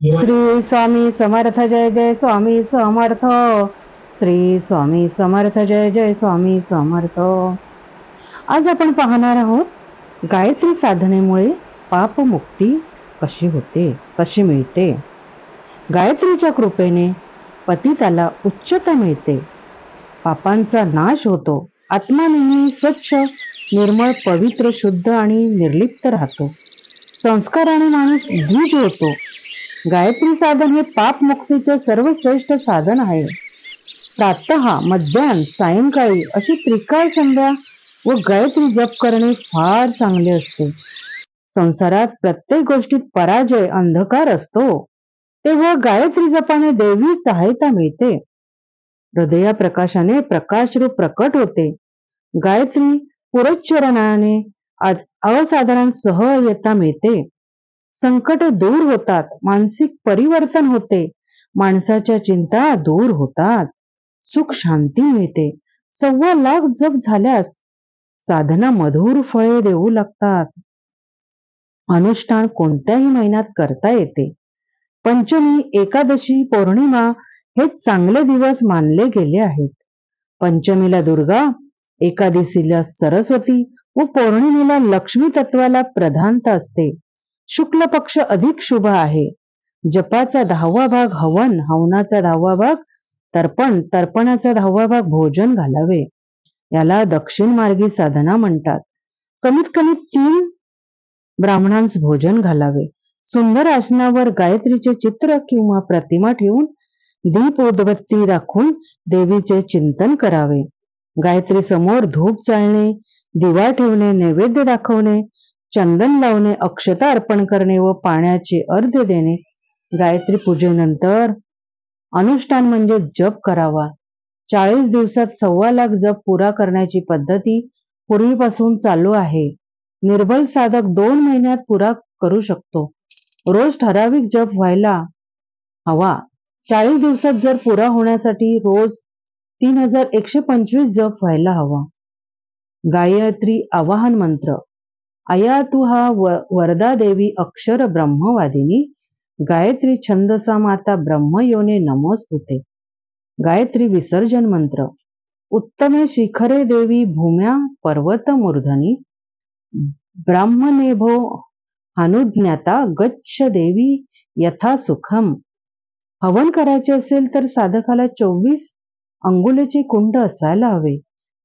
श्री स्वामी समर्थ जय जय स्वामी समर्थ. श्री स्वामी समर्थ जय जय स्वामी समर्थ. आज आपण पाहणार आहोत गायत्री साधनेमुळे पापमुक्ती कशी होते, कशी मिळते. गायत्रीच्या कृपेने पतिताला उच्चता मिळते, पापांचा नाश होतो, आत्मा नेहमी स्वच्छ, निर्मळ, पवित्र, शुद्ध आणि निर्लिप्त राहतो. संस्काराने माणूस द्विज होतो. गायत्री साधन हे पाप मुक्तीचे सर्वश्रेष्ठ साधन आहे. प्रातः, मध्याह्न, सायंकाळी अशी त्रिकाळ संध्या व गायत्री जप करणे फार चांगले असते. संसारात प्रत्येक गोष्टीत पराजय, अंधकार असतो, तेव्हा गायत्री जपाने देवी सहायता मिळते. हृदया प्रकाशाने प्रकाशरूप प्रकट होते. गायत्री पुरच्चरणाने असाधारण सहयता मिळते. संकट दूर होतात, मानसिक परिवर्तन होते, माणसाच्या चिंता दूर होतात, सुख शांती मिळते. 1.25 लाख जप झाल्यास साधना मधुर फळे देऊ लागतात. अनुष्ठान कोणत्याही महिन्यात करता येते. पंचमी, एकादशी, पौर्णिमा हे चांगले दिवस मानले गेले आहेत. पंचमीला दुर्गा, एकादशीला सरस्वती व पौर्णिमेला लक्ष्मी तत्वाला प्रधानता असते. शुक्ल पक्ष अधिक शुभ आहे. जपाचा 10वा भाग हवन, हवनाचा 10वा भाग तर्पण, तर्पणाचा 10वा भाग भोजन घालावे. याला दक्षिण मार्गी साधना म्हणतात. कमीत कमी 3 ब्राह्मणांस भोजन घालावे. सुंदर आसनावर गायत्रीचे चित्र किंवा प्रतिमा ठेवून दीप उदबत्ती दाखवून देवीचे चिंतन करावे. गायत्री समोर धूप जाळणे, दिवा ठेवणे, नैवेद्य दाखवणे, चंदन लावणे, अक्षता अर्पण करणे व पाण्याचे अर्घ्य देणे. गायत्री पूजेनंतर अनुष्ठान म्हणजे जप करावा. 40 दिवसात 1.25 लाख जप पुरा करण्याची पद्धती पूर्वीपासून चालू आहे. निर्बल साधक 2 महिन्यात पुरा करू शकतो. रोज ठराविक जप व्हायला हवा. 40 दिवसात जर पुरा होण्यासाठी रोज 3125 जप व्हायला हवा. गायत्री आवाहन मंत्र. अया तू हा वरदा देवी अक्षर ब्रह्मवादिनी, गायत्री छंदसा माता ब्रह्मयोने नमोस्तुते. गायत्री विसर्जन मंत्र. उत्तमे शिखरे देवी भूम्या पर्वत मूर्धनी, ब्राह्मणेभो अनुज्ञाता गच्छ देवी यथा सुखम. हवन करायचे असेल तर साधकाला 24 अंगुलेचे कुंड असायला हवे.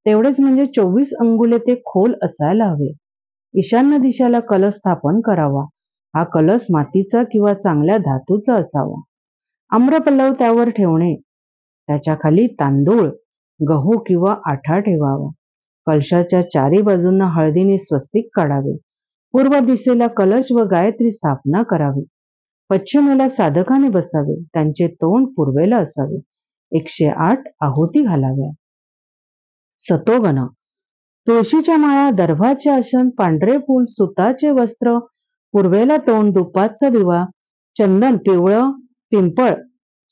तेवढेच म्हणजे 24 अंगुले ते खोल असायला हवे. ईशान्य दिशेला कलश स्थापन करावा. हा कलश मातीचा किंवा चांगल्या धातूचा असावा. आम्रपल्लव त्यावर ठेवणे. त्याच्या खाली तांदूळ, गहू किंवा आठा ठेवावा. कलशाच्या 4 बाजूंना हळदीने स्वस्तिक काढावे. पूर्व दिशेला कलश व गायत्री स्थापना करावी. पश्चिमेला साधकाने बसावे. त्यांचे तोंड पूर्वेला असावे. 108 आहुती घालाव्या. सतोगण. तुळशीच्या माळा, दर्भाचे आसन, पांढरे फूल, सुताचे वस्त्र, पूर्वेला तोंड, दुपारचा दिवा, चंदन, पिवळं पिंपळ,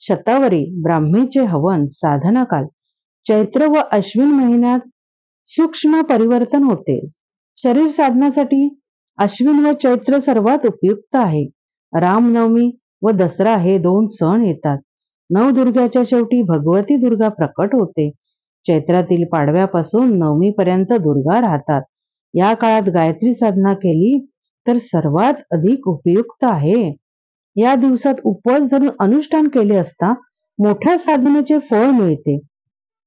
शतावरी, ब्राह्मीचे हवन. साधना काल. चैत्र व अश्विन महिन्यात सूक्ष्म परिवर्तन होते. शरीर साधनासाठी अश्विन व चैत्र सर्वात उपयुक्त आहे. रामनवमी व दसरा हे 2 सण येतात. नवदुर्गाच्या शेवटी भगवती दुर्गा प्रकट होते. चैत्रातील पाडव्यापासून नवमीपर्यंत दुर्गा राहतात. या काळात गायत्री साधना केली तर सर्वात अधिक उपयुक्त आहे. या दिवसात उपवास धरून अनुष्ठान केले असता मोठ्या साधनेचे फळ मिळते.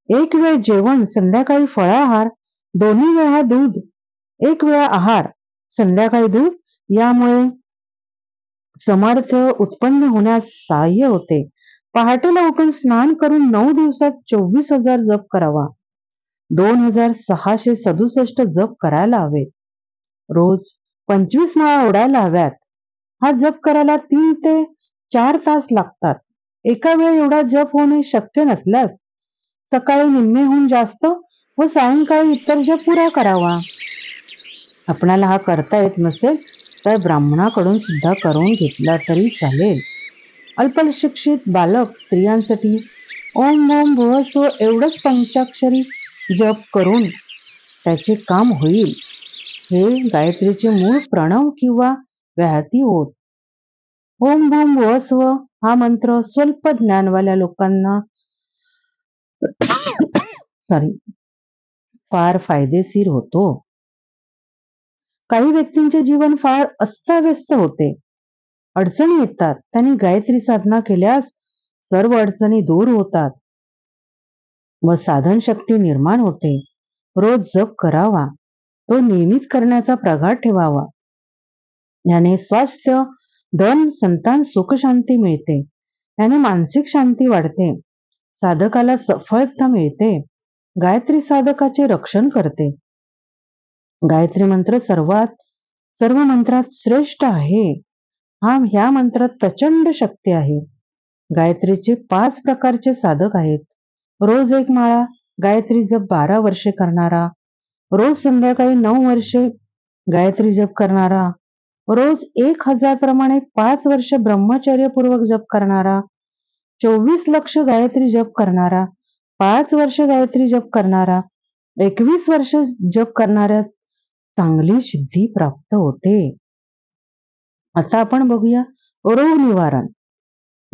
एक वेळ जेवण, संध्याकाळी फळाहार, दोन्ही वेळा दूध, एक वेळा आहार, संध्याकाळी दूध, यामुळे सामर्थ्य उत्पन्न होण्यास सहाय्य होते. पहाटेला उठून स्नान करून 9 दिवसात 24,000 जप करावा. 2667 जप करायला हवेत. रोज 25 माळा ओढायला हव्यात. हा जप करायला 3 ते 4 तास लागतात. एका वेळी एवढा जप होणे शक्य नसल्यास सकाळी निम्मेहून जास्त व सायंकाळी इतर जप पुरा करावा. आपणाला हा करता येत नसेल तर ब्राह्मणाकडून सुद्धा करून घेतला तरी चालेल. अल्पशिक्षित बालक स्त्रियांसाठी ओम ओम भुवस्व एवढंच पंचाक्षरी जप करून त्याचे काम होईल. हे गायत्रीचे मूळ प्रणव किंवा व्याहती होत. ओम भूम भुवः स्व हा मंत्र स्वल्प ज्ञानवाल्या लोकांना सॉरी फार फायदेशीर होतो. काही व्यक्तींचे जीवन फार अस्ताव्यस्त होते, अडचणी येतात. त्यांनी गायत्री साधना केल्यास सर्व अडचणी दूर होतात व साधन शक्ती निर्माण होते. रोज जप करावा, तो नेहमीच करण्याचा प्रघात ठेवावा. याने स्वास्थ्य, धन, संतान, सुख शांती मिळते. याने मानसिक शांती वाढते. साधकाला सफलता मिळते. गायत्री साधकाचे रक्षण करते. गायत्री मंत्र सर्व मंत्रात श्रेष्ठ आहे. ह्या मंत्रात प्रचंड शक्ती आहे. गायत्रीचे 5 प्रकारचे साधक आहेत. रोज 1 माळा गायत्री जप 12 वर्षे करणारा, रोज संध्याकाळी 9 वर्षे गायत्री जप करणारा, रोज 1000 प्रमाणे 5 वर्ष ब्रह्मचर्यपूर्वक जप करणारा, 24 लक्ष गायत्री जप करणारा, 5 वर्ष गायत्री जप करणारा, 21 वर्ष जप करणाऱ्या चांगली सिद्धी प्राप्त होते. आता आपण बघूया रोग निवारण.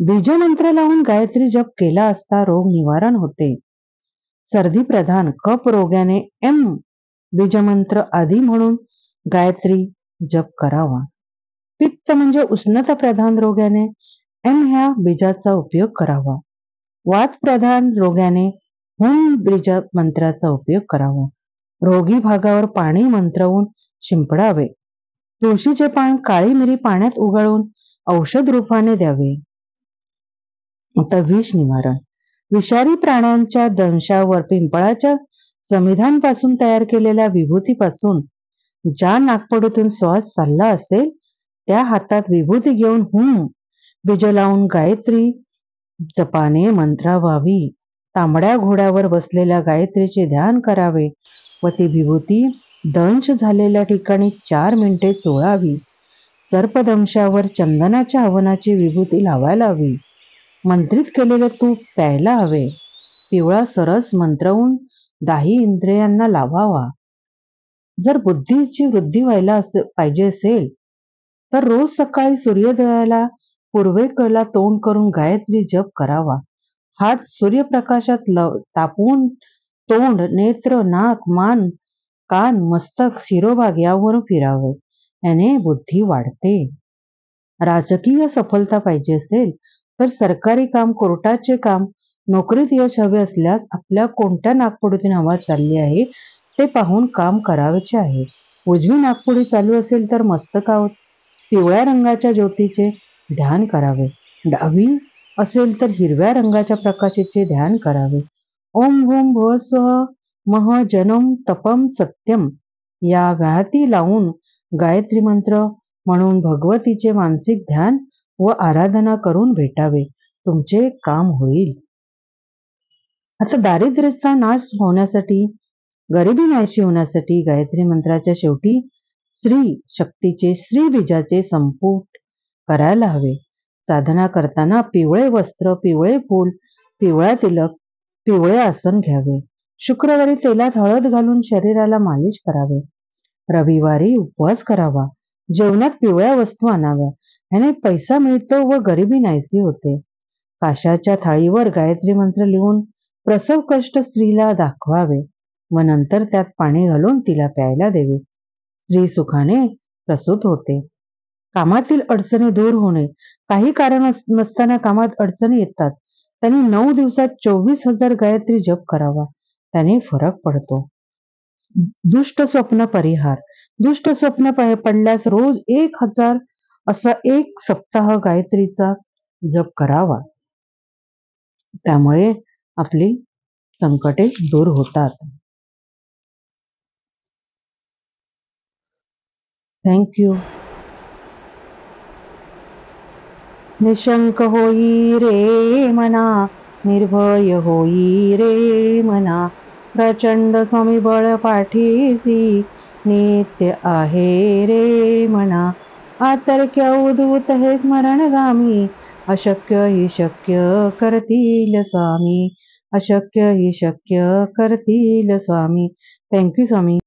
बीजमंत्र लावून गायत्री जप केला असता रोग निवारण होते. सर्दी प्रधान कफ रोग्याने बीजमंत्र आधी म्हणून गायत्री जप करावा. पित्त म्हणजे उष्णता प्रधान रोग्याने ह्या बीजाचा उपयोग करावा. वात प्रधान रोग्याने बीज मंत्राचा उपयोग करावा. रोगी भागावर पाणी मंत्रवून शिंपडावे. तुळशीचे पान, काळी मिरी पाण्यात उगाळून औषध रूपाने द्यावे. आता विष निवारण. विषारी प्राण्यांच्या दंशावर पिंपळाच्या समिधांपासून तयार केलेल्या विभूतीपासून ज्या नाकपुडीतून श्वास चालला असेल त्या हातात विभूती घेऊन बीज लावून गायत्री जपाने मंत्रावावी. तांबड्या घोड्यावर बसलेल्या गायत्रीचे ध्यान करावे व ती विभूती दंश झालेल्या ठिकाणी 4 मिनिटे चोळावी. सर्पदंशावर चंदनाच्या हवनाची विभूती लावायला हवी. मंत्रित केलेले तूप प्यायला हवे. पिवळा सरस मंत्रवून दाही इंद्रियांना लावावा. जर बुद्धीची वृद्धी व्हायला पाहिजे असेल तर रोज सकाळी सूर्योदयाला पूर्वेकडला तोंड करून गायत्री जप करावा. हात सूर्यप्रकाशात तापवून तोंड, नेत्र, नाक, मान, कान, मस्तक, शिरोभाग यावरून फिरावे. याने बुद्धी वाढते. राजकीय सफलता पाहिजे असेल तर सरकारी काम, कोर्टाचे काम, नोकरीत यश हवे असल्यास आपल्या कोणत्या नाकपुडीतून हवा चालली आहे ते पाहून काम करायचे आहे. उजवी नाकपुडी चालू असेल तर मस्तकावर पिवळ्या रंगाच्या ज्योतीचे ध्यान करावे. डावी असेल तर हिरव्या रंगाच्या प्रकाशाचे ध्यान करावे. ओम भूम भुवः स्वः मह जनम तपम सत्यम या व्याहती लावून गायत्री मंत्र म्हणून भगवतीचे मानसिक ध्यान व आराधना करून भेटावे. तुमचे काम होईल. आता दारिद्र्याचा नाश होण्यासाठी, गरिबी नाहीशी होण्यासाठी गायत्री मंत्राच्या शेवटी श्री शक्तीचे श्री बीजाचे संपुट करायला हवे. साधना करताना पिवळे वस्त्र, पिवळे फूल, पिवळा तिलक, पिवळे आसन घ्यावे. शुक्रवारी तेलात हळद घालून शरीराला मालिश करावे. रविवारी उपवास करावा. जेवणात पिवळ्या वस्तू आणाव्या. याने पैसा मिळतो व गरिबी नाहीसी होते. काशाच्या थाळीवर गायत्री मंत्र लिहून प्रसव कष्ट स्त्रीला दाखवावे व नंतर त्यात पाणी घालून तिला प्यायला देवे. स्त्री सुखाने प्रसूत होते. कामातील अडचणी दूर होणे. काही कारण नसताना कामात अडचणी येतात. त्यांनी 9 दिवसात 24,000 गायत्री जप करावा. त्याने फरक पडतो. दुष्ट स्वप्न परिहार. दुष्ट स्वप्न पडल्यास रोज 1000 असा 1 सप्ताह गायत्रीचा जप करावा. त्यामुळे आपली संकटे दूर होतात. थँक्यू. निशंक होई रे मना, निर्भय होई रे मना, प्रचंड स्वयंबळ पाठीसी नित्य आहे रे मना. आतर्क्य उद्भूत हे स्मरणगामी, अशक्य ही शक्य करतील स्वामी, अशक्य ही शक्य करतील स्वामी. थँक्यू स्वामी.